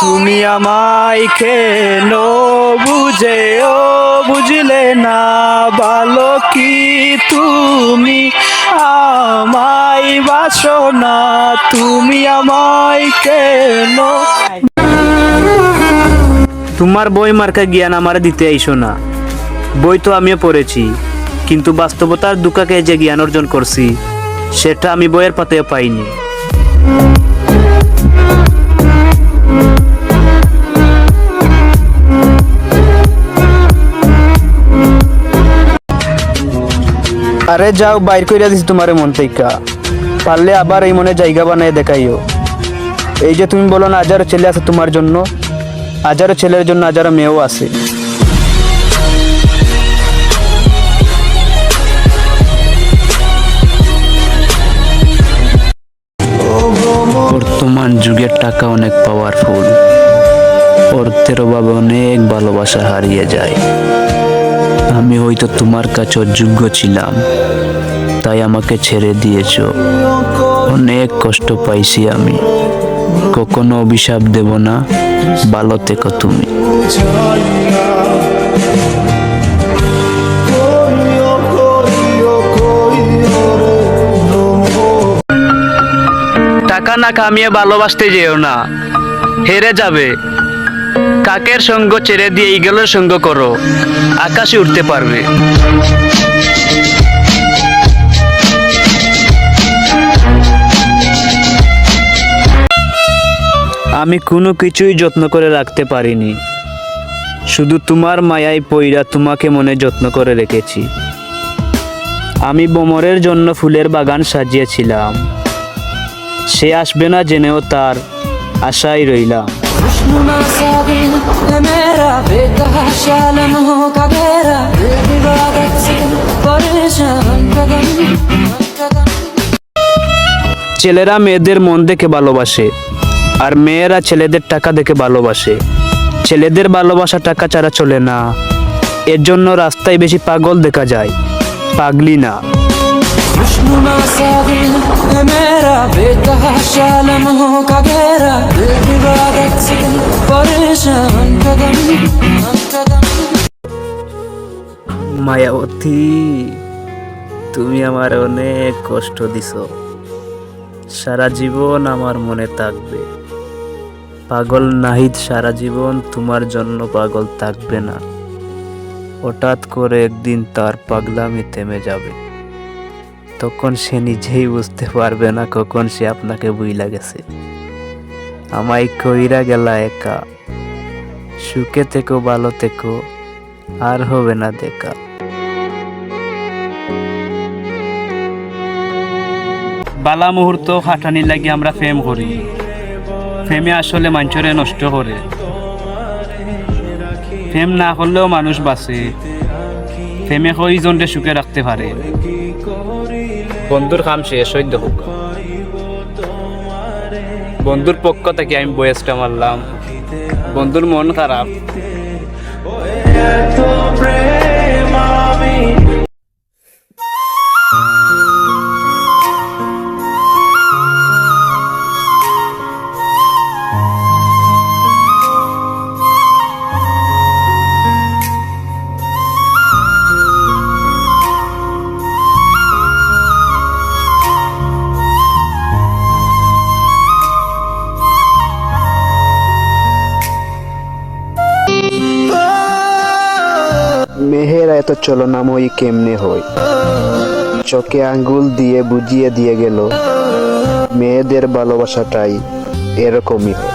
তুমি আমায় কেন বুঝেও বুঝলে না, ভালো কি তুমি আমায় বাসো না, তুমি আমায় কেন। তোমার বই মার্কা জ্ঞান আমার দিতে আইসো না। বই তো আমিও পড়েছি, কিন্তু বাস্তবতার দুঃখকে যে জ্ঞান অর্জন করছি সেটা আমি বইয়ের পাতেও পাইনি। আরে যাও, বাইর কইরা দিছি তোমার মন থেকে, পারলে আবার এই মনে জায়গা বানায় দেখাইও। এই যে তুমি বলো না হাজারো ছেলে আছে তোমার জন্য, হাজারো ছেলের জন্য হাজারো মেয়েও আছে। বর্তমান যুগের টাকা অনেক পাওয়ারফুল, অর্থের অভাবে অনেক ভালোবাসা হারিয়ে যায়। আমি হয়তো তোমার কাছে অযোগ্য ছিলাম, তাই আমাকে ছেড়ে দিয়েছ। অনেক কষ্ট পাইছি আমি, কখনো অভিশাপ দেব না, ভালো থেকো তুমি। টাকা না কামিয়ে ভালোবাসতে যেও না, হেরে যাবে। কাকের সঙ্গ ছেড়ে দিয়ে ঈগলের সঙ্গ করো, আকাশে উঠতে পারবে। আমি কোনো কিছুই যত্ন করে রাখতে পারিনি, শুধু তোমার মায়ায় পইরা তোমাকে মনে যত্ন করে রেখেছি। আমি ভ্রমরের জন্য ফুলের বাগান সাজিয়েছিলাম, সে আসবে না জেনেও তার আশায় রইলাম। ছেলেরা মেয়েদের মন দেখে ভালোবাসে, আর মেয়েরা ছেলেদের টাকা দেখে ভালোবাসে। ছেলেদের ভালোবাসা টাকা ছাড়া চলে না, এর জন্য রাস্তায় বেশি পাগল দেখা যায়, পাগলি না। মায়াবতী, তুমি আমার অনেক কষ্ট দিছো, সারা জীবন আমার মনে থাকবে। পাগল নাহিদ সারা জীবন তোমার জন্য পাগল থাকবে না, হঠাৎ করে একদিন তার পাগলামি থেমে যাবে। তখন সে নিজেই বুঝতে পারবে না কখন সে আপনাকে বুইলা গেছে। আমায় কইরা গেলা একা, সুখে থেকো, ভালো থেকো, আর হবে না দেখা। বালা মুহূর্ত খাটানি লাগি আমরা প্রেম করি, প্রেমে আসলে মানুষরে নষ্ট করে। প্রেম না করলেও মানুষ বাঁচে, প্রেমে কয়জনরে সুখে রাখতে পারে। বন্ধুর কাম শেষ হই হোক, বন্ধুর পক্ষ থেকে আমি বয়সটা মারলাম, বন্ধুর মন খারাপ। মেহের এত চলনাময়ী কেমনে হয়, চোখে আঙ্গুল দিয়ে বুঝিয়ে দিয়ে গেল মেয়েদের ভালোবাসাটাই এরকমই হয়।